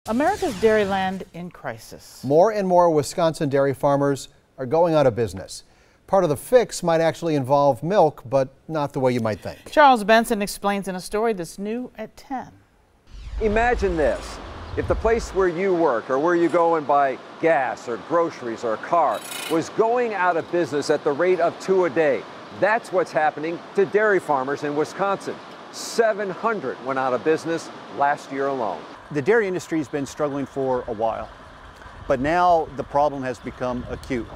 America's Dairyland in crisis. More and more Wisconsin dairy farmers are going out of business. Part of the fix might actually involve milk, but not the way you might think. Charles Benson explains in a story that's new at 10. Imagine this. If the place where you work or where you go and buy gas or groceries or a car was going out of business at the rate of 2 a day, that's what's happening to dairy farmers in Wisconsin. 700 went out of business last year alone. The dairy industry has been struggling for a while, but now the problem has become acute.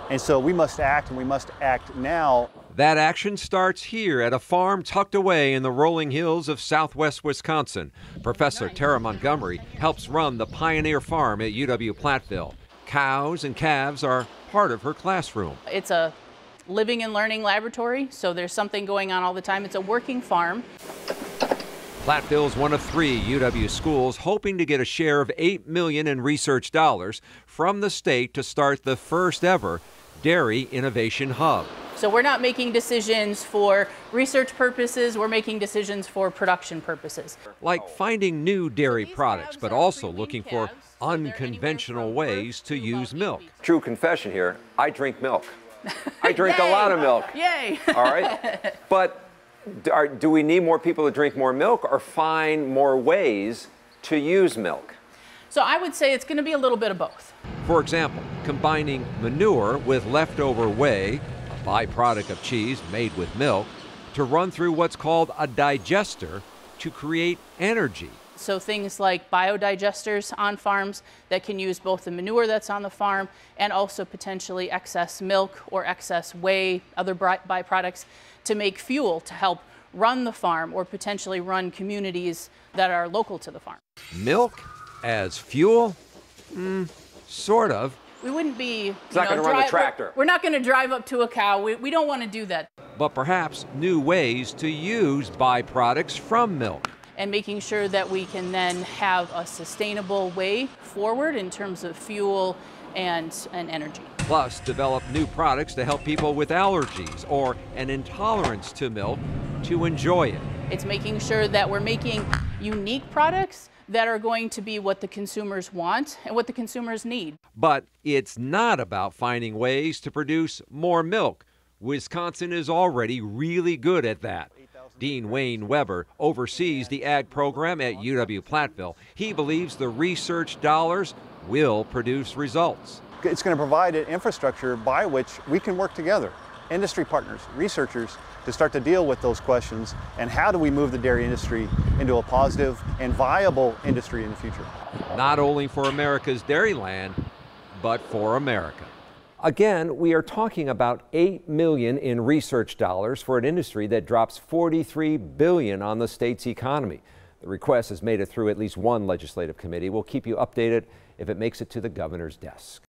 And so we must act, and we must act now. That action starts here at a farm tucked away in the rolling hills of southwest Wisconsin. Professor Tara Montgomery helps run the Pioneer Farm at UW-Platteville. Cows and calves are part of her classroom. It's a living and learning laboratory, so there's something going on all the time. It's a working farm. Platteville's one of 3 UW schools hoping to get a share of $8 million in research dollars from the state to start the first ever Dairy Innovation Hub. So we're not making decisions for research purposes, we're making decisions for production purposes. Like finding new dairy products, but also looking for unconventional ways to use milk. True confession here, I drink milk. I drink a lot of milk. Yay! All right? But do we need more people to drink more milk or find more ways to use milk? So I would say it's going to be a little bit of both. For example, combining manure with leftover whey, a byproduct of cheese made with milk, to run through what's called a digester to create energy. So things like biodigesters on farms that can use both the manure that's on the farm and also potentially excess milk or excess whey, other byproducts, to make fuel to help run the farm or potentially run communities that are local to the farm. Milk as fuel? Sort of. We wouldn't be, it's not going to run the tractor. We're not going to drive up to a cow. We don't want to do that. But perhaps new ways to use byproducts from milk. And making sure that we can then have a sustainable way forward in terms of fuel and energy. Plus, develop new products to help people with allergies or an intolerance to milk to enjoy it. It's making sure that we're making unique products that are going to be what the consumers want and what the consumers need. But it's not about finding ways to produce more milk. Wisconsin is already really good at that. Dean Wayne Weber oversees the ag program at UW-Platteville. He believes the research dollars will produce results. It's going to provide an infrastructure by which we can work together, industry partners, researchers, to start to deal with those questions and how do we move the dairy industry into a positive and viable industry in the future. Not only for America's Dairyland, but for America. Again, we are talking about $8 million in research dollars for an industry that drops $43 billion on the state's economy. The request has made it through at least one legislative committee. We'll keep you updated if it makes it to the governor's desk.